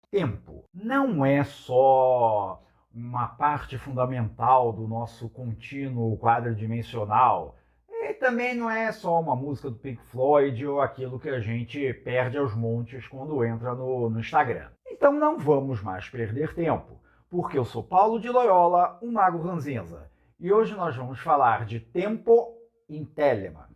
Tempo não é só uma parte fundamental do nosso contínuo quadridimensional. E também não é só uma música do Pink Floyd ou aquilo que a gente perde aos montes quando entra no Instagram. Então não vamos mais perder tempo, porque eu sou Paulo de Loyola, um mago ranzinza, e hoje nós vamos falar de tempo em Telemann.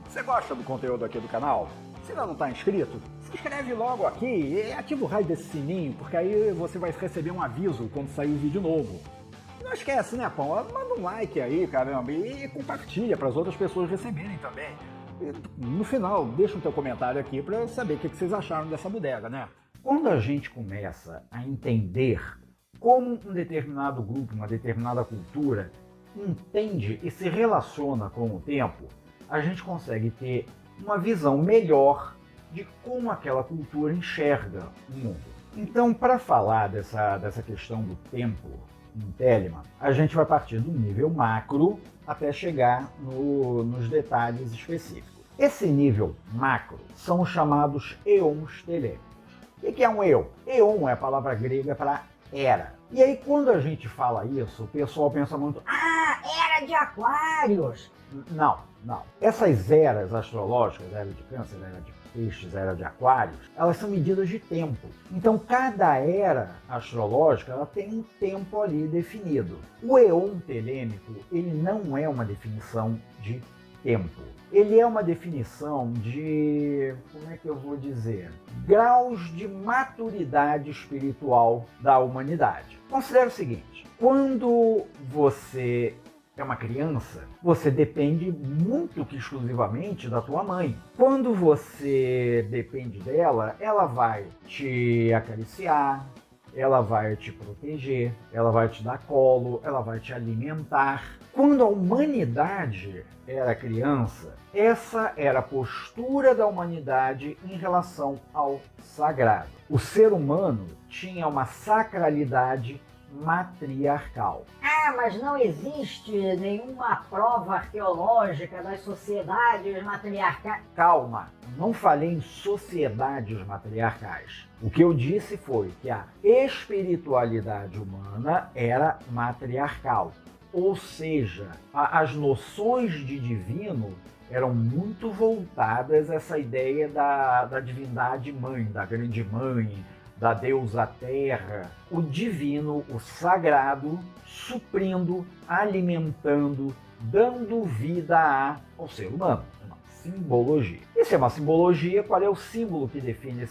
Você gosta do conteúdo aqui do canal? Se ainda não está inscrito, se inscreve logo aqui e ativa o raio desse sininho, porque aí você vai receber um aviso quando sair um vídeo novo. Não esquece, né, pão? Manda um like aí, caramba, e compartilha para as outras pessoas receberem também. E, no final, deixa o teu comentário aqui para saber o que vocês acharam dessa bodega, né? Quando a gente começa a entender como um determinado grupo, uma determinada cultura entende e se relaciona com o tempo, a gente consegue ter uma visão melhor de como aquela cultura enxerga o mundo. Então, para falar dessa questão do tempo em Telemann, a gente vai partir do nível macro até chegar nos detalhes específicos. Esse nível macro são os chamados eons telêmicos. O que é um eon? Eon é a palavra grega para era. E aí, quando a gente fala isso, o pessoal pensa muito, Era de Aquários! Não. Essas eras astrológicas, era de Câncer, era de Peixes, era de Aquários, elas são medidas de tempo. Então, cada era astrológica ela tem um tempo ali definido. O eon telêmico, ele não é uma definição de tempo. Ele é uma definição de, como é que eu vou dizer, graus de maturidade espiritual da humanidade. Considere o seguinte, quando você é uma criança, você depende muito que exclusivamente da tua mãe. Quando você depende dela, ela vai te acariciar, ela vai te proteger, ela vai te dar colo, ela vai te alimentar. Quando a humanidade era criança, essa era a postura da humanidade em relação ao sagrado. O ser humano tinha uma sacralidade matriarcal. Mas não existe nenhuma prova arqueológica das sociedades matriarcais. Calma, não falei em sociedades matriarcais. O que eu disse foi que a espiritualidade humana era matriarcal. Ou seja, as noções de divino eram muito voltadas a essa ideia da divindade mãe, da grande mãe, da deusa terra, o divino, o sagrado, suprindo, alimentando, dando vida ao ser humano. Uma simbologia. E se é uma simbologia, qual é o símbolo que define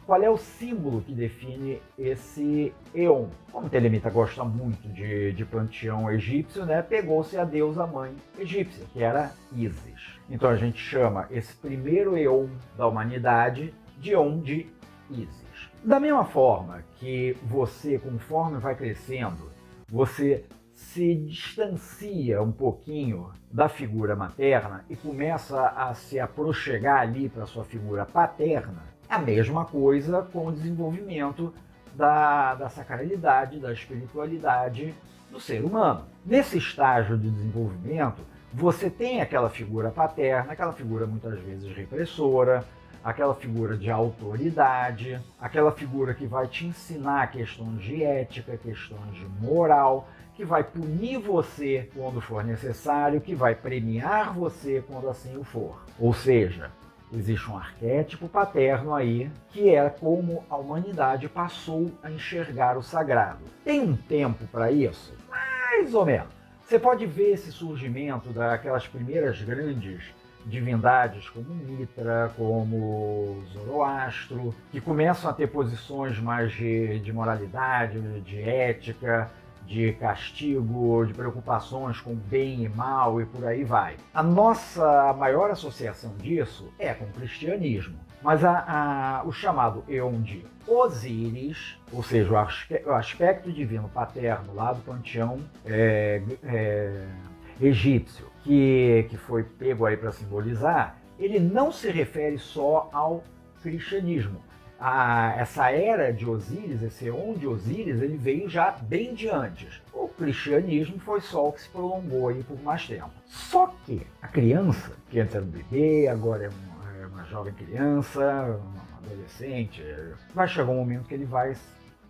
qual é o símbolo que define esse eon? Como o Telemita gosta muito de panteão egípcio, né, pegou-se a deusa mãe egípcia, que era Ísis. Então a gente chama esse primeiro eon da humanidade de eon de Ísis. Da mesma forma que você, conforme vai crescendo, você se distancia um pouquinho da figura materna e começa a se aproximar ali para a sua figura paterna, a mesma coisa com o desenvolvimento da sacralidade, da espiritualidade do ser humano. Nesse estágio de desenvolvimento, você tem aquela figura paterna, aquela figura muitas vezes repressora, aquela figura de autoridade, aquela figura que vai te ensinar questões de ética, questões de moral, que vai punir você quando for necessário, que vai premiar você quando assim o for. Ou seja, existe um arquétipo paterno aí, que é como a humanidade passou a enxergar o sagrado. Tem um tempo para isso? Mais ou menos. Você pode ver esse surgimento daquelas primeiras grandes divindades como Mitra, como Zoroastro, que começam a ter posições mais de moralidade, de ética, de castigo, de preocupações com bem e mal e por aí vai. A nossa maior associação disso é com o cristianismo. Mas o chamado Eon de Osíris, ou seja, o aspecto divino paterno lá do panteão egípcio, que foi pego aí para simbolizar, ele não se refere só ao cristianismo. Essa era de Osíris, esse Eon de Osíris, ele veio já bem de antes. O cristianismo foi só o que se prolongou aí por mais tempo. Só que a criança, que antes era um bebê, agora é uma jovem criança, um adolescente, vai chegar um momento que ele vai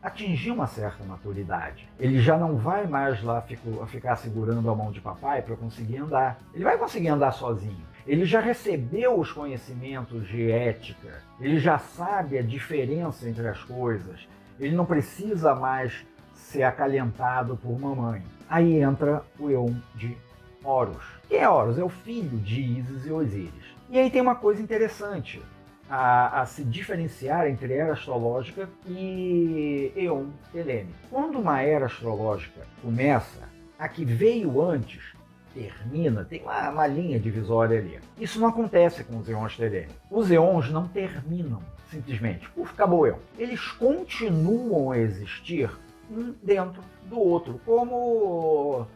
atingir uma certa maturidade. Ele já não vai mais lá ficar segurando a mão de papai para conseguir andar. Ele vai conseguir andar sozinho. Ele já recebeu os conhecimentos de ética. Ele já sabe a diferença entre as coisas. Ele não precisa mais ser acalentado por mamãe. Aí entra o Eon de Horus. Quem é Horus? É o filho de Ísis e Osíris. E aí tem uma coisa interessante a se diferenciar entre era astrológica e Eon telêmico. Quando uma era astrológica começa, a que veio antes termina, tem uma linha divisória ali. Isso não acontece com os Eons telêmicos. Os Eons não terminam simplesmente. Acabou o Eon. Eles continuam a existir um dentro do outro, como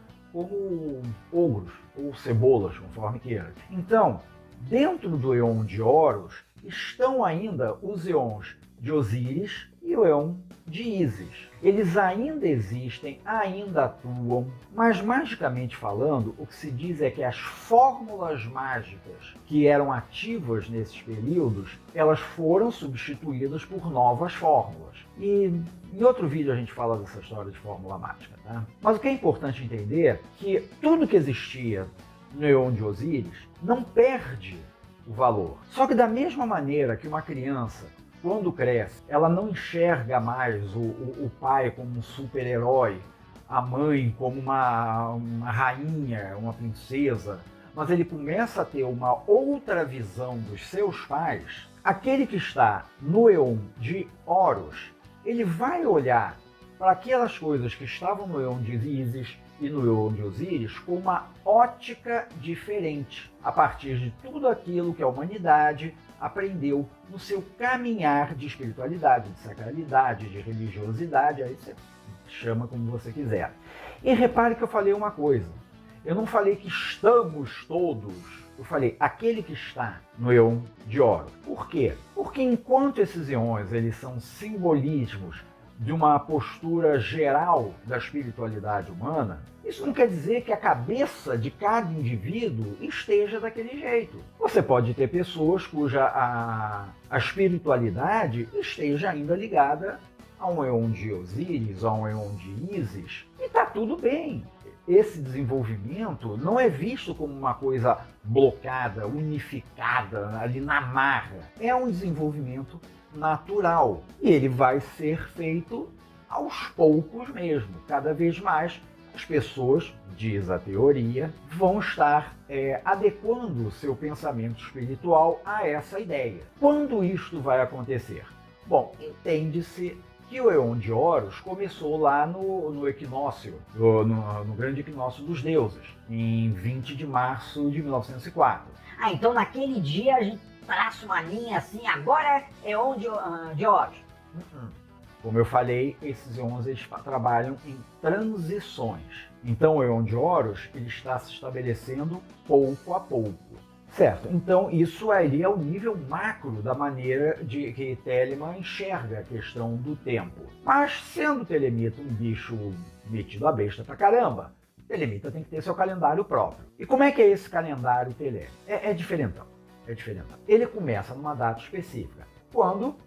ogros ou cebolas, conforme queira. Então, dentro do Eon de Horus, estão ainda os Eons de Osíris e o Eon de Ísis. Eles ainda existem, ainda atuam, mas magicamente falando, o que se diz é que as fórmulas mágicas que eram ativas nesses períodos, elas foram substituídas por novas fórmulas. E em outro vídeo a gente fala dessa história de fórmula mágica, tá? Mas o que é importante entender é que tudo que existia no Eon de Osíris não perde o valor. Só que da mesma maneira que uma criança, quando cresce, ela não enxerga mais o pai como um super-herói, a mãe como uma rainha, uma princesa, mas ele começa a ter uma outra visão dos seus pais. Aquele que está no Eon de Horus, ele vai olhar para aquelas coisas que estavam no Eon de Ísis e no Eon de Osíris com uma ótica diferente, a partir de tudo aquilo que a humanidade aprendeu no seu caminhar de espiritualidade, de sacralidade, de religiosidade, aí você chama como você quiser. E repare que eu falei uma coisa, eu não falei que estamos todos, eu falei aquele que está no Eon de Horus. Por quê? Porque enquanto esses eons eles são simbolismos de uma postura geral da espiritualidade humana, isso não quer dizer que a cabeça de cada indivíduo esteja daquele jeito. Você pode ter pessoas cuja a espiritualidade esteja ainda ligada a um Eon de Osíris, a um Eon de Ísis, e está tudo bem. Esse desenvolvimento não é visto como uma coisa blocada, unificada, ali na marra. É um desenvolvimento natural. E ele vai ser feito aos poucos mesmo. Cada vez mais as pessoas, diz a teoria, vão estar adequando o seu pensamento espiritual a essa ideia. Quando isto vai acontecer? Bom, entende-se que o Eon de Horus começou lá no equinócio, no grande equinócio dos deuses, em 20 de março de 1904. Então naquele dia a gente traça uma linha assim, agora é Eon de Horus. Como eu falei, esses eons eles trabalham em transições. Então o Eon de Horus ele está se estabelecendo pouco a pouco. Certo, então isso aí é o nível macro da maneira que Telemann enxerga a questão do tempo. Mas sendo Telemita um bicho metido a besta pra caramba, Telemita tem que ter seu calendário próprio. E como é que é esse calendário telêmico? É diferentão. Ele começa numa data específica, quando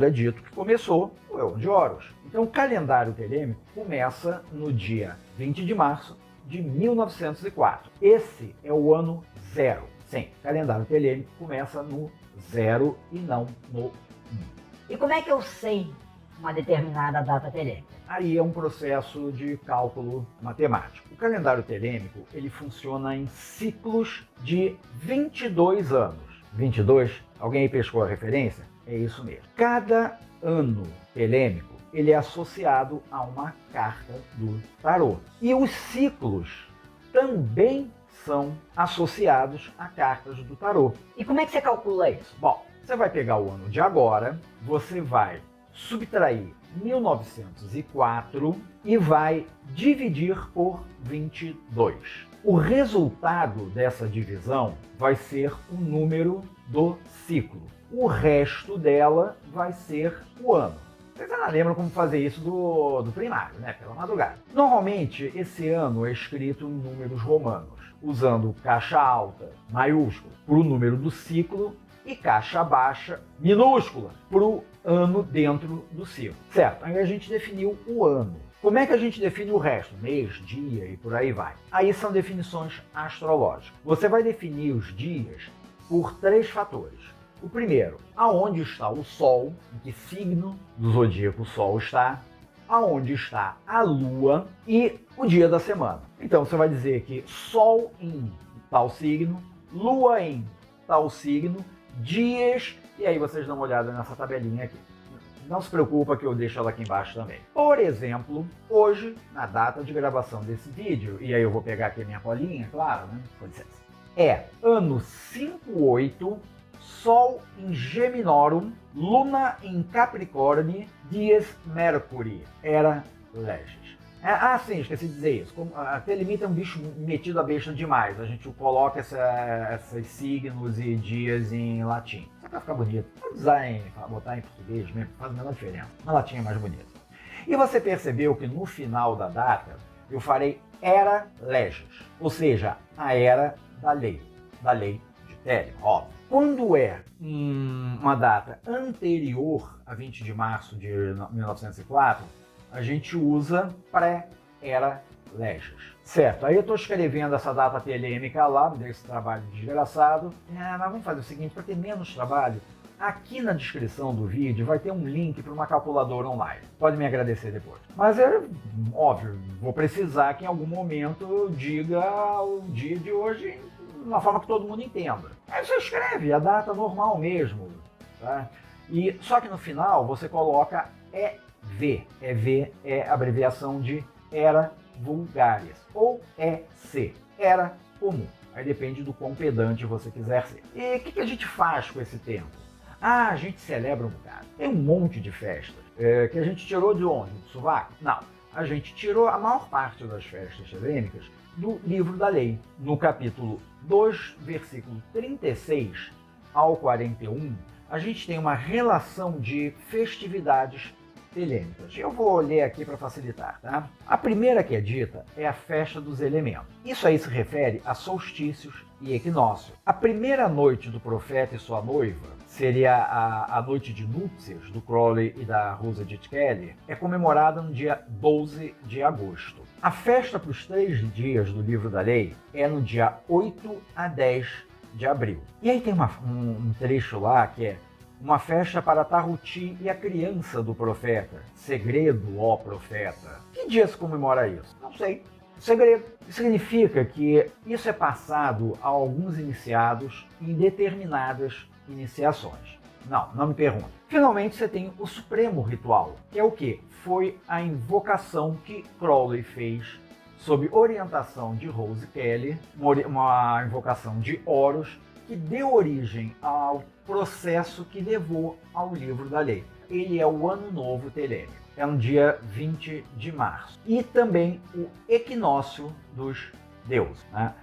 é dito que começou o Eon de Horus. Então o calendário telêmico começa no dia 20 de março de 1904. Esse é o ano zero. Sim, o calendário telêmico começa no 0 e não no 1. E como é que eu sei uma determinada data telêmica? Aí é um processo de cálculo matemático. O calendário telêmico ele funciona em ciclos de 22 anos. 22? Alguém aí pescou a referência? É isso mesmo. Cada ano telêmico ele é associado a uma carta do tarô. E os ciclos também são associados a cartas do tarô. E como é que você calcula isso? Bom, Você vai pegar o ano de agora, você vai subtrair 1904 e vai dividir por 22. O resultado dessa divisão vai ser o número do ciclo. O resto dela vai ser o ano. Vocês ainda lembram como fazer isso do primário, né? Pela madrugada. Normalmente, esse ano é escrito em números romanos, usando caixa alta, maiúscula, para o número do ciclo e caixa baixa, minúscula, para o ano dentro do ciclo. Certo, aí a gente definiu o ano. Como é que a gente define o resto? Mês, dia e por aí vai. Aí são definições astrológicas. Você vai definir os dias por 3 fatores. O primeiro, aonde está o Sol, em que signo do zodíaco o Sol está, aonde está a Lua e o dia da semana. Então você vai dizer que Sol em tal signo, Lua em tal signo, dias, e aí vocês dão uma olhada nessa tabelinha aqui. Não se preocupa que eu deixo ela aqui embaixo também. Por exemplo, hoje, na data de gravação desse vídeo, e aí eu vou pegar aqui a minha colinha, claro, né? Com licença. É ano 58, Sol em Geminorum, Luna em Capricórnio, dias Mercury, era Leges. Sim, esqueci de dizer isso. A Telemita é um bicho metido a besta demais. A gente coloca esses signos e dias em latim. Só pra ficar bonito. Pode botar em português mesmo, faz a menor diferença. Na latim é mais bonito. E você percebeu que no final da data eu farei Era Leges, ou seja, a era da lei de Telem, óbvio. Quando é uma data anterior a 20 de março de 1904, a gente usa pré-era Leges. Certo, aí eu estou escrevendo essa data telêmica lá, desse trabalho desgraçado. Mas vamos fazer o seguinte, para ter menos trabalho, aqui na descrição do vídeo vai ter um link para uma calculadora online. Pode me agradecer depois. Mas é óbvio, vou precisar que em algum momento diga o dia de hoje de uma forma que todo mundo entenda. Aí você escreve a data normal mesmo, tá? E só que no final você coloca EV. EV é a abreviação de Era Vulgaris, ou EC, Era Comum. Aí depende do quão pedante você quiser ser. E o que a gente faz com esse tempo? A gente celebra um bocado. Tem um monte de festas que a gente tirou de onde? Do sovaco? Não. A gente tirou a maior parte das festas helênicas do livro da lei. No capítulo 2, versículo 36 ao 41, a gente tem uma relação de festividades helênicas. Eu vou ler aqui para facilitar, tá? A primeira que é dita é a festa dos elementos. Isso aí se refere a solstícios e equinócio. A primeira noite do profeta e sua noiva, seria a noite de núpcias do Crowley e da Roosevelt Kelly, é comemorada no dia 12 de agosto. A festa para os 3 dias do livro da lei é no dia 8 a 10 de abril. E aí tem um trecho lá que é uma festa para Tahuti e a criança do profeta. Segredo, ó profeta. Que dia se comemora isso? Não sei. Segredo. Significa que isso é passado a alguns iniciados em determinadas iniciações. Não me pergunte. Finalmente você tem o supremo ritual, que é o quê? Foi a invocação que Crowley fez sob orientação de Rose Kelly, uma invocação de Horus, que deu origem ao processo que levou ao livro da lei. Ele é o Ano Novo Telêmico. É no dia 20 de março. E também o equinócio dos deuses. Né?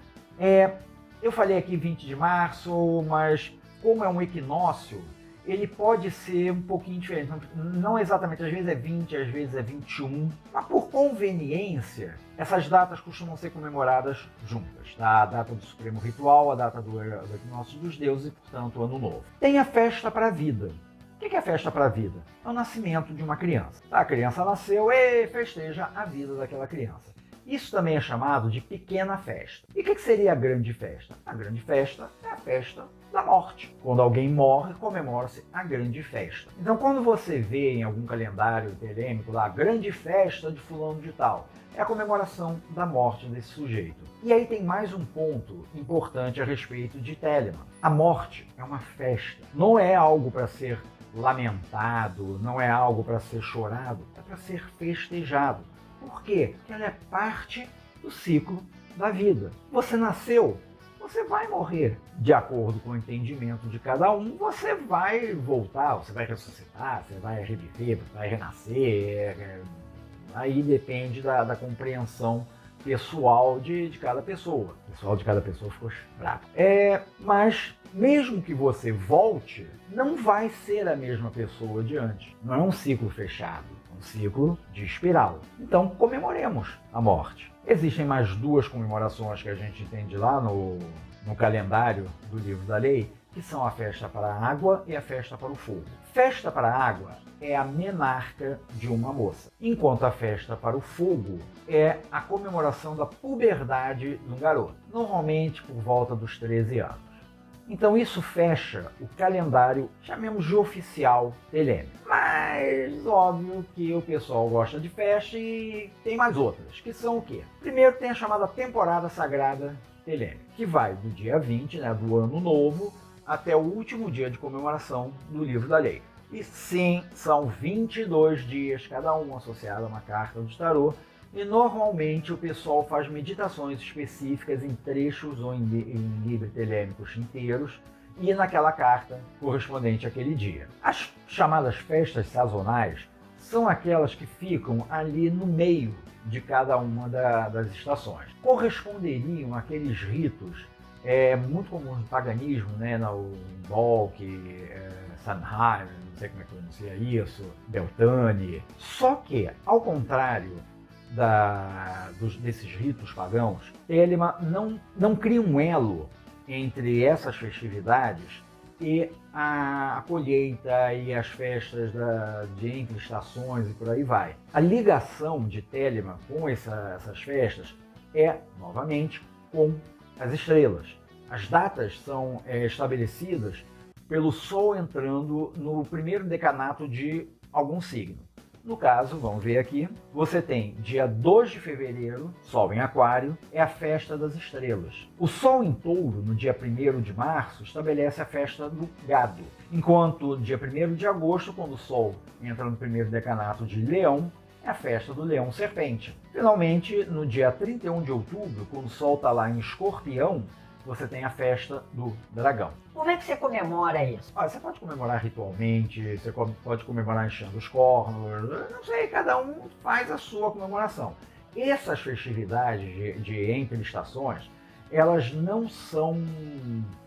Eu falei aqui 20 de março, mas como é um equinócio, ele pode ser um pouquinho diferente. Não exatamente, às vezes é 20, às vezes é 21. Mas por conveniência, essas datas costumam ser comemoradas juntas. Tá? A data do Supremo Ritual, a data do equinócio dos deuses e, portanto, o Ano Novo. Tem a festa para a vida. O que é a festa para a vida? É o nascimento de uma criança. A criança nasceu e festeja a vida daquela criança. Isso também é chamado de pequena festa. E o que seria a grande festa? A grande festa é a festa da morte. Quando alguém morre, comemora-se a grande festa. Então, quando você vê em algum calendário telêmico lá, grande festa de fulano de tal, é a comemoração da morte desse sujeito. E aí tem mais um ponto importante a respeito de Telemann. A morte é uma festa. Não é algo para ser lamentado, não é algo para ser chorado, é para ser festejado. Por quê? Porque ela é parte do ciclo da vida. Você nasceu, você vai morrer. De acordo com o entendimento de cada um, você vai voltar, você vai ressuscitar, você vai reviver, vai renascer. Aí depende da compreensão pessoal de cada pessoa. O pessoal de cada pessoa ficou bravo. Mas mesmo que você volte, não vai ser a mesma pessoa de antes. Não é um ciclo fechado, é um ciclo de espiral. Então comemoremos a morte. Existem mais duas comemorações que a gente entende lá no calendário do Livro da Lei, que são a festa para a água e a festa para o fogo. Festa para a água é a menarca de uma moça, enquanto a festa para o fogo é a comemoração da puberdade de um garoto, normalmente por volta dos 13 anos. Então isso fecha o calendário, chamemos de oficial telêmico. Mas óbvio que o pessoal gosta de festa e tem mais outras, que são o quê? Primeiro tem a chamada temporada sagrada telêmica, que vai do dia 20, do ano novo, até o último dia de comemoração do Livro da Lei. E sim, são 22 dias, cada um associado a uma carta do tarô, e normalmente o pessoal faz meditações específicas em trechos ou em livros telêmicos inteiros e naquela carta correspondente àquele dia. As chamadas festas sazonais são aquelas que ficam ali no meio de cada uma das estações. Corresponderiam àqueles ritos muito comuns no paganismo, no Bolk, Samhain, não sei como é que pronuncia isso, Beltane. Só que, ao contrário desses ritos pagãos, Telema não cria um elo entre essas festividades e a colheita e as festas de entre estações e por aí vai. A ligação de Telema com essas festas é, novamente, com as estrelas. As datas são estabelecidas pelo Sol entrando no primeiro decanato de algum signo. No caso, vamos ver aqui, você tem dia 2 de fevereiro, Sol em Aquário, é a festa das estrelas. O Sol em Touro, no dia 1º de março, estabelece a festa do gado. Enquanto no dia 1º de agosto, quando o Sol entra no primeiro decanato de Leão, é a festa do Leão Serpente. Finalmente, no dia 31 de outubro, quando o Sol está lá em Escorpião, você tem a festa do dragão. Como é que você comemora isso? Você pode comemorar ritualmente, você pode comemorar enchendo os cornos, não sei, cada um faz a sua comemoração. Essas festividades de entre estações, elas não são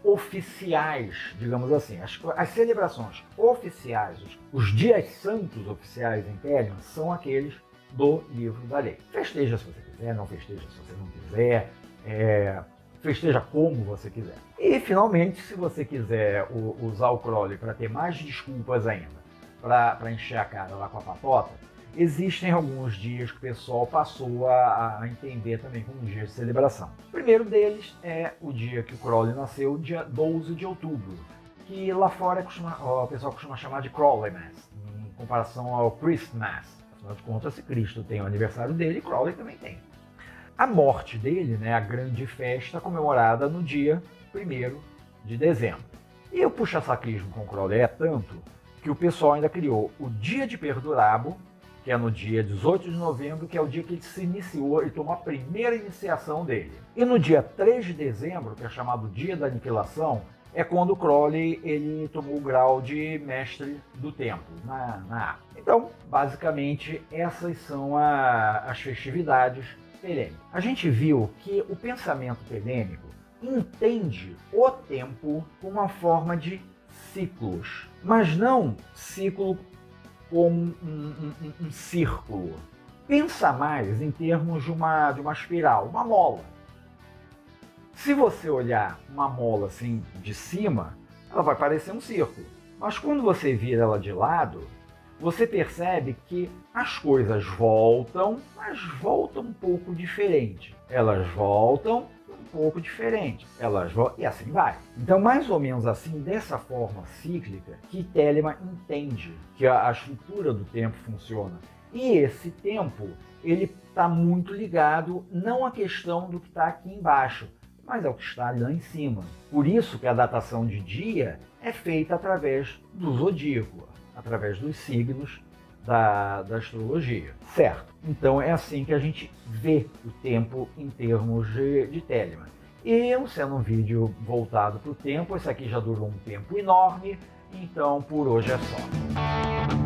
oficiais, digamos assim. As celebrações oficiais, os dias santos oficiais em Telema, são aqueles do Livro da Lei. Festeja se você quiser, não festeja se você não quiser, festeja como você quiser. E, finalmente, se você quiser usar o Crowley para ter mais desculpas ainda, para encher a cara lá com a patota, existem alguns dias que o pessoal passou a entender também como dias de celebração. O primeiro deles é o dia que o Crowley nasceu, dia 12 de outubro, que lá fora o pessoal costuma chamar de Crowley Mass, em comparação ao Christmas. Afinal de contas, se Cristo tem o aniversário dele, Crowley também tem. A morte dele, a grande festa comemorada no dia 1º de dezembro. E o puxa-saquismo com Crowley é tanto que o pessoal ainda criou o dia de Perdurabo, que é no dia 18 de novembro, que é o dia que ele se iniciou e tomou a primeira iniciação dele. E no dia 3 de dezembro, que é chamado Dia da Aniquilação, é quando o Crowley ele tomou o grau de mestre do tempo na África. Então, basicamente, essas são as festividades telêmicas. A gente viu que o pensamento telêmico entende o tempo como uma forma de ciclos, mas não ciclo como um círculo. Pensa mais em termos de uma espiral, uma mola. Se você olhar uma mola assim de cima, ela vai parecer um círculo. Mas quando você vira ela de lado, você percebe que as coisas voltam, mas voltam um pouco diferente. Elas voltam um pouco diferente. Elas voltam e assim vai. Então, mais ou menos assim, dessa forma cíclica, que Telema entende que a estrutura do tempo funciona. E esse tempo, ele está muito ligado não à questão do que está aqui embaixo, mas ao que está lá em cima. Por isso que a datação de dia é feita através do zodíaco, através dos signos da astrologia, certo? Então é assim que a gente vê o tempo em termos de Telema. E sendo um vídeo voltado para o tempo, esse aqui já durou um tempo enorme, então por hoje é só.